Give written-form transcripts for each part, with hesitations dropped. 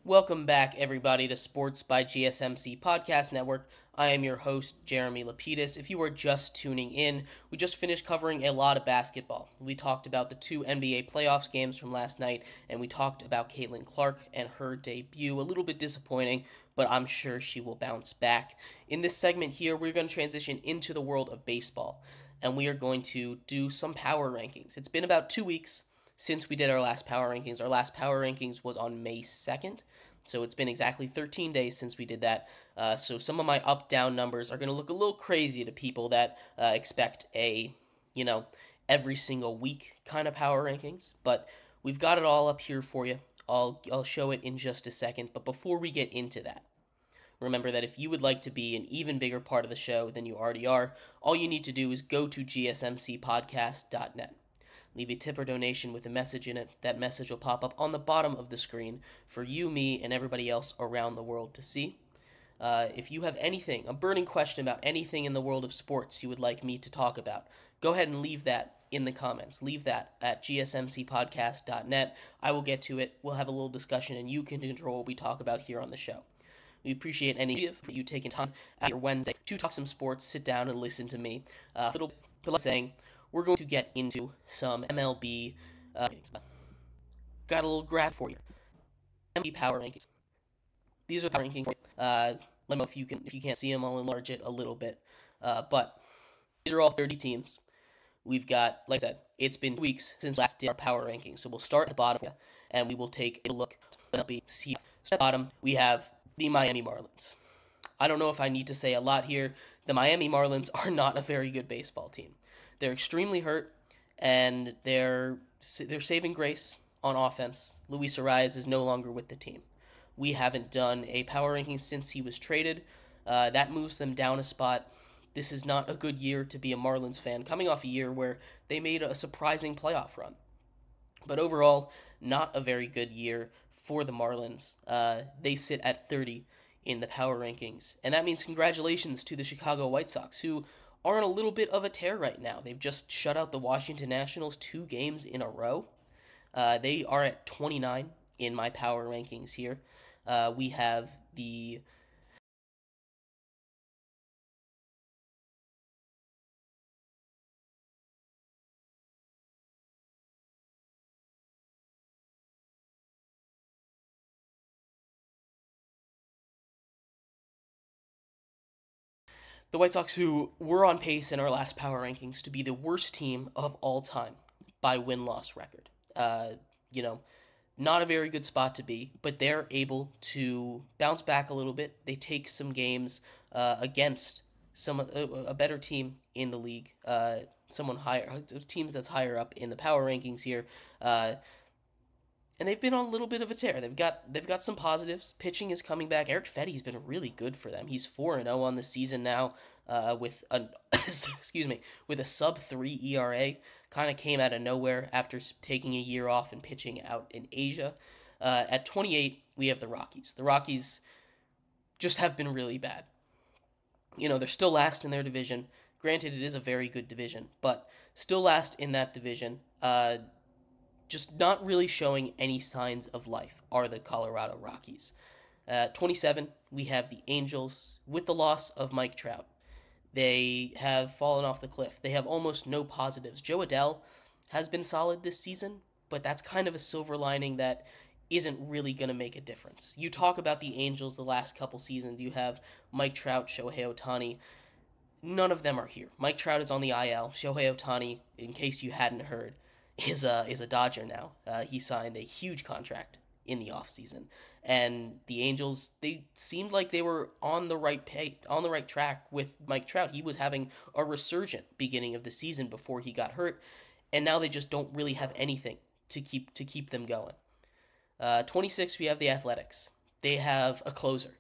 Welcome back, everybody, to Sports by GSMC Podcast Network. I am your host, Jeremy Lapidus. If you are just tuning in, we just finished covering a lot of basketball. We talked about the two NBA playoffs games from last night, and we talked about Caitlin Clark and her debut. A little bit disappointing, but I'm sure she will bounce back. In this segment here, we're going to transition into the world of baseball, and we are going to do some power rankings. It's been about 2 weeks since we did our last power rankings. Our last power rankings was on May 2nd. So it's been exactly 13 days since we did that. So some of my up-down numbers are going to look a little crazy to people that expect a, every single week kind of power rankings. But we've got it all up here for you. I'll show it in just a second. But before we get into that, remember that if you would like to be an even bigger part of the show than you already are, all you need to do is go to GSMCPodcast.net. Leave a tip or donation with a message in it. That message will pop up on the bottom of the screen for you, me, and everybody else around the world to see. If you have anything, a burning question about anything in the world of sports you would like me to talk about, go ahead and leave that in the comments. Leave that at gsmcpodcast.net. I will get to it. We'll have a little discussion, and you can control what we talk about here on the show. We appreciate any of you taking time out your Wednesday to talk some sports, sit down and listen to me. Little saying, we're going to get into some MLB. Got a little graph for you. MLB power rankings. These are power rankings. Let me know if you can't see them. I'll enlarge it a little bit. But these are all 30 teams. We've got, like I said, it's been 2 weeks since last did our power rankings. So we'll start at the bottom, and we will take a look at MLB. So at the bottom, we have the Miami Marlins. I don't know if I need to say a lot here. The Miami Marlins are not a very good baseball team. They're extremely hurt, and they're saving grace on offense. Luis Arias is no longer with the team. We haven't done a power ranking since he was traded. That moves them down a spot. This is not a good year to be a Marlins fan, coming off a year where they made a surprising playoff run. But overall, not a very good year for the Marlins. They sit at 30 in the power rankings, and that means congratulations to the Chicago White Sox, who are on a little bit of a tear right now. They've just shut out the Washington Nationals 2 games in a row. They are at 29 in my power rankings here. We have the White Sox, who were on pace in our last power rankings to be the worst team of all time by win-loss record. Not a very good spot to be, but they're able to bounce back a little bit. They take some games against a better team in the league, someone higher, teams that's higher up in the power rankings here, and they've been on a little bit of a tear. They've got some positives. Pitching is coming back. Eric Fetty's been really good for them. He's 4-0 on the season now, with a with a sub-3 ERA. Kind of came out of nowhere after taking a year off and pitching out in Asia. At 28, we have the Rockies. The Rockies just have been really bad. They're still last in their division. Granted, it is a very good division, but still last in that division. Just not really showing any signs of life are the Colorado Rockies. 27, we have the Angels with the loss of Mike Trout. They have fallen off the cliff. They have almost no positives. Joe Adell has been solid this season, but that's kind of a silver lining that isn't really going to make a difference. You talk about the Angels the last couple seasons. You have Mike Trout, Shohei Ohtani. None of them are here. Mike Trout is on the IL. Shohei Ohtani, in case you hadn't heard, is a Dodger now. He signed a huge contract in the offseason. And the Angels, they seemed like they were on the right track with Mike Trout. He was having a resurgent beginning of the season before he got hurt, and now they just don't really have anything to keep them going. 26, we have the Athletics. They have a closer.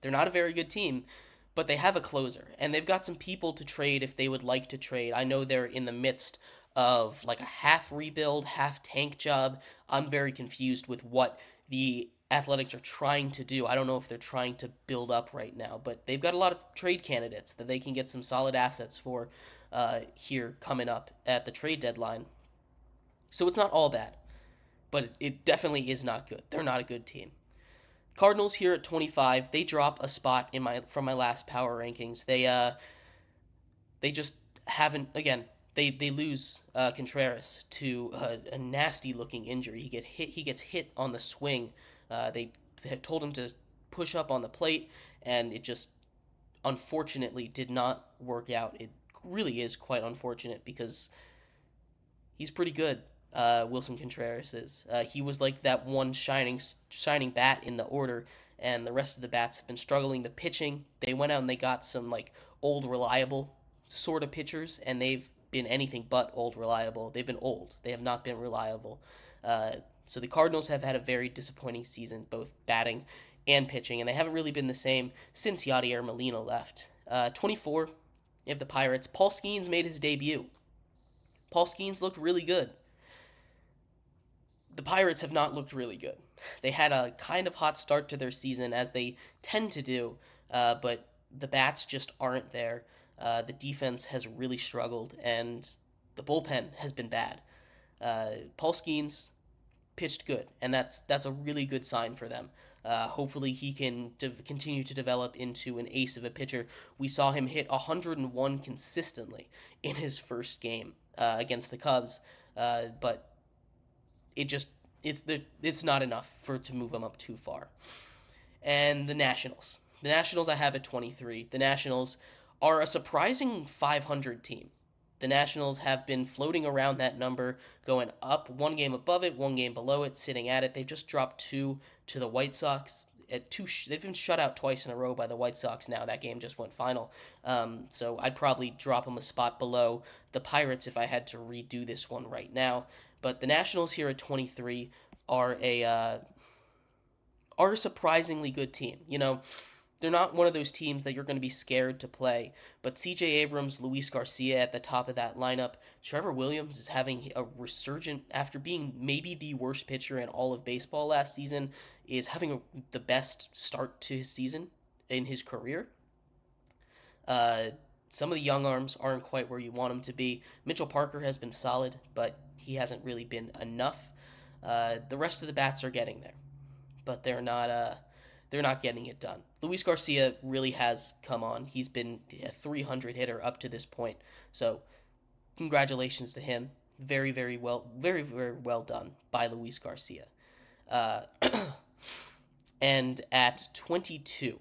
They're not a very good team, but they have a closer, and they've got some people to trade if they would like to trade. I know they're in the midst of like a half rebuild, half tank job. I'm very confused with what the Athletics are trying to do. I don't know if they're trying to build up right now, but they've got a lot of trade candidates that they can get some solid assets for here coming up at the trade deadline. So it's not all bad, but it definitely is not good. They're not a good team. Cardinals here at 25. They drop a spot in my from my last power rankings. They just haven't again. They lose Contreras to a nasty looking injury. He gets hit on the swing. They had told him to push up on the plate, and it just unfortunately did not work out. It really is quite unfortunate because he's pretty good. Wilson Contreras is. He was like that one shining bat in the order, and the rest of the bats have been struggling. The pitching, they went out and they got some like old reliable sort of pitchers, and they've been anything but old reliable. They've been old. They have not been reliable. So the Cardinals have had a very disappointing season, both batting and pitching, and they haven't really been the same since Yadier Molina left. 24, you have the Pirates. Paul Skeens made his debut. Paul Skeens looked really good. The Pirates have not looked really good. They had a kind of hot start to their season, as they tend to do, but the bats just aren't there. The defense has really struggled, and the bullpen has been bad. Paul Skeens pitched good, and that's a really good sign for them. Hopefully, he can continue to develop into an ace of a pitcher. We saw him hit 101 consistently in his first game against the Cubs, but it's not enough to move him up too far. And the Nationals. The Nationals I have at 23. The Nationals are a surprising 500 team. The Nationals have been floating around that number, going up one game above it, one game below it, sitting at it. They've just dropped 2 to the White Sox. They've been shut out twice in a row by the White Sox now. That game just went final. So I'd probably drop them a spot below the Pirates if I had to redo this one right now. But the Nationals here at 23 are a surprisingly good team. You know, they're not one of those teams that you're going to be scared to play. But C.J. Abrams, Luis Garcia at the top of that lineup. Trevor Williams is having a resurgent, after being maybe the worst pitcher in all of baseball last season, is having the best start to his season in his career. Some of the young arms aren't quite where you want them to be. Mitchell Parker has been solid, but he hasn't really been enough. The rest of the bats are getting there, but they're not getting it done. Luis Garcia really has come on. He's been a 300 hitter up to this point. So congratulations to him. Very, very well done by Luis Garcia. And at 22,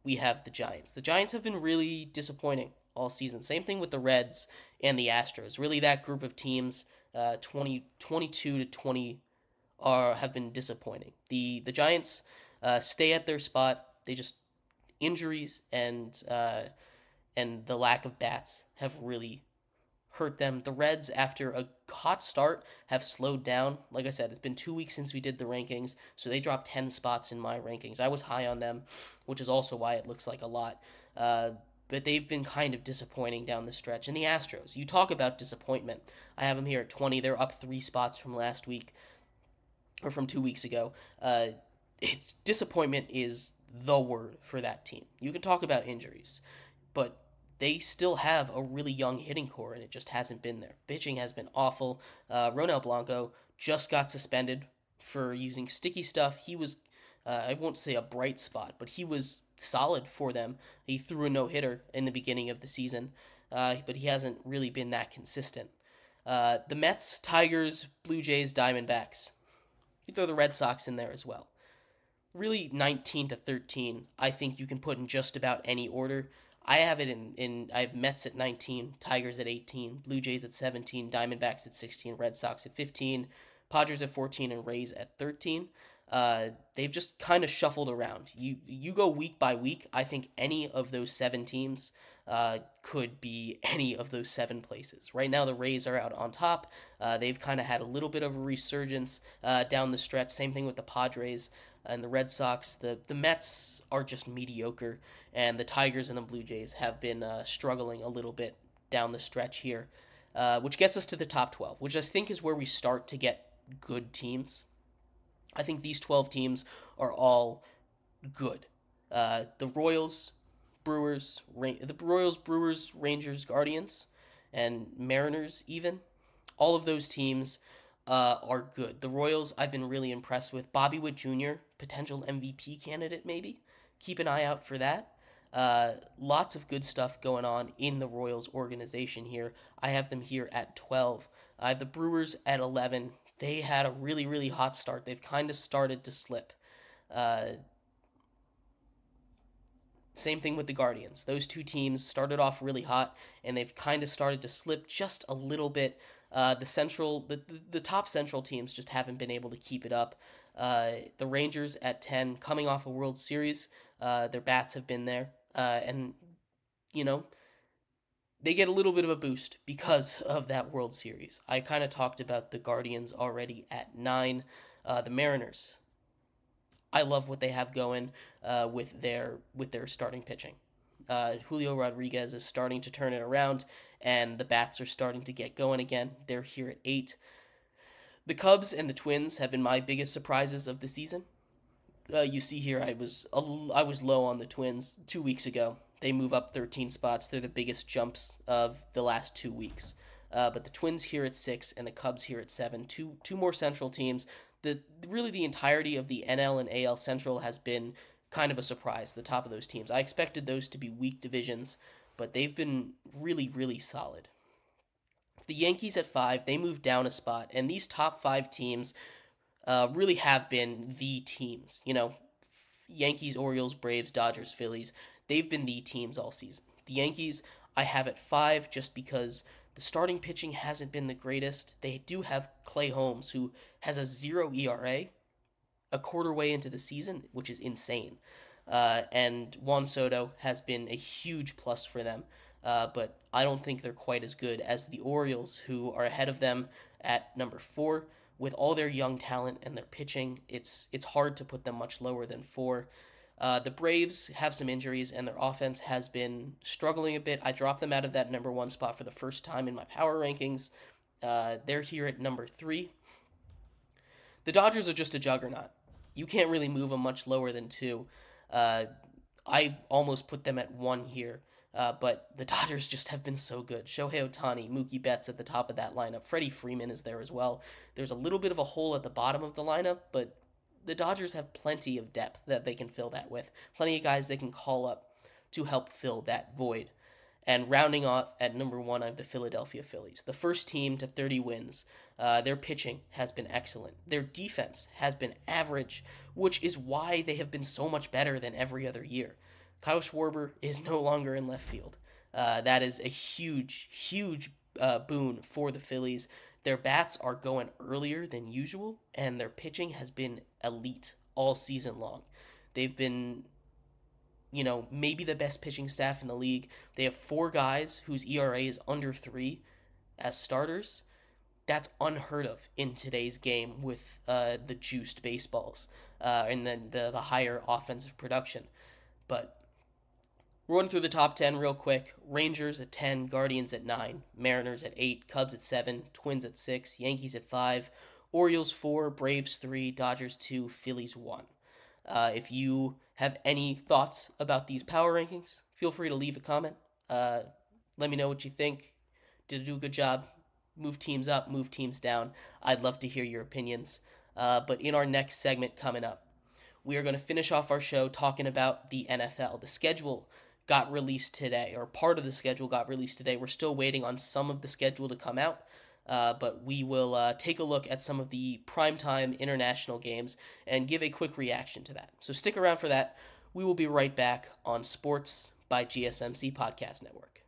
we have the Giants. The Giants have been really disappointing all season. Same thing with the Reds and the Astros. Really, that group of teams, 22 to 20, have been disappointing. The Giants stay at their spot. They just injuries and the lack of bats have really hurt them. The Reds, after a hot start, have slowed down. Like I said, it's been 2 weeks since we did the rankings, so they dropped 10 spots in my rankings. I was high on them, which is also why it looks like a lot. But they've been kind of disappointing down the stretch. And the Astros, you talk about disappointment. I have them here at 20. They're up 3 spots from last week, or from 2 weeks ago. Disappointment is the word for that team. You can talk about injuries, but they still have a really young hitting core, and it just hasn't been there. Pitching has been awful. Ronel Blanco just got suspended for using sticky stuff. He was, I won't say a bright spot, but he was solid for them. He threw a no-hitter in the beginning of the season, but he hasn't really been that consistent. The Mets, Tigers, Blue Jays, Diamondbacks. You throw the Red Sox in there as well. Really, 19 to 13, I think you can put in just about any order. I have it I have Mets at 19, Tigers at 18, Blue Jays at 17, Diamondbacks at 16, Red Sox at 15, Padres at 14, and Rays at 13. They've just kind of shuffled around. You go week by week, I think any of those 7 teams could be any of those 7 places. Right now, the Rays are out on top. They've kind of had a little bit of a resurgence down the stretch. Same thing with the Padres and the Red Sox. The Mets are just mediocre, and the Tigers and the Blue Jays have been struggling a little bit down the stretch here, which gets us to the top 12, which I think is where we start to get good teams. I think these 12 teams are all good. The Royals, Brewers, Rangers, Guardians, and Mariners even. All of those teams are good. The Royals, I've been really impressed with. Bobby Witt Jr., potential MVP candidate, maybe. Keep an eye out for that. Lots of good stuff going on in the Royals organization here. I have them here at 12. I have the Brewers at 11. They had a really, really hot start. They've kind of started to slip. Uh, Same thing with the Guardians. Those two teams started off really hot, and they've kind of started to slip just a little bit. The top central teams just haven't been able to keep it up. The Rangers at 10, coming off a World Series, their bats have been there, and you know they get a little bit of a boost because of that World Series. I kind of talked about the Guardians already at 9. The Mariners, I love what they have going with their starting pitching. Julio Rodriguez is starting to turn it around, and the bats are starting to get going again. They're here at 8. The Cubs and the Twins have been my biggest surprises of the season. You see here, I was low on the Twins 2 weeks ago. They move up 13 spots. They're the biggest jumps of the last 2 weeks. But the Twins here at 6 and the Cubs here at 7. Two more Central teams. The entirety of the NL and AL Central has been kind of a surprise. The top of those teams, I expected those to be weak divisions, but they've been really, really solid. The Yankees at 5, they moved down a spot, and these top 5 teams really have been the teams. Yankees, Orioles, Braves, Dodgers, Phillies. They've been the teams all season. The Yankees, I have at 5 just because the starting pitching hasn't been the greatest. They do have Clay Holmes, who has a 0 ERA a quarter way into the season, which is insane. And Juan Soto has been a huge plus for them. But I don't think they're quite as good as the Orioles, who are ahead of them at number 4. With all their young talent and their pitching, it's hard to put them much lower than 4. The Braves have some injuries, and their offense has been struggling a bit. I dropped them out of that number 1 spot for the first time in my power rankings. They're here at number 3. The Dodgers are just a juggernaut. You can't really move them much lower than 2. I almost put them at 1 here, but the Dodgers just have been so good. Shohei Ohtani, Mookie Betts at the top of that lineup. Freddie Freeman is there as well. There's a little bit of a hole at the bottom of the lineup, but the Dodgers have plenty of depth that they can fill that with. Plenty of guys they can call up to help fill that void. And rounding off at number 1, I have the Philadelphia Phillies, the first team to 30 wins. Their pitching has been excellent. Their defense has been average, which is why they have been so much better than every other year. Kyle Schwarber is no longer in left field. That is a huge, huge boon for the Phillies. Their bats are going earlier than usual, and their pitching has been elite all season long. They've been maybe the best pitching staff in the league. They have 4 guys whose ERA is under 3 as starters. That's unheard of in today's game with the juiced baseballs and then the higher offensive production. But we're running through the top 10 real quick. Rangers at 10, Guardians at 9, Mariners at 8, Cubs at 7, Twins at 6, Yankees at 5, Orioles 4, Braves 3, Dodgers 2, Phillies 1. If you have any thoughts about these power rankings, feel free to leave a comment. Let me know what you think. Did I do a good job? Move teams up, move teams down. I'd love to hear your opinions. But in our next segment coming up, we are going to finish off our show talking about the NFL. The schedule got released today, or part of the schedule got released today. We're still waiting on some of the schedule to come out. But we will take a look at some of the primetime international games and give a quick reaction to that. So stick around for that. We will be right back on Sports by GSMC Podcast Network.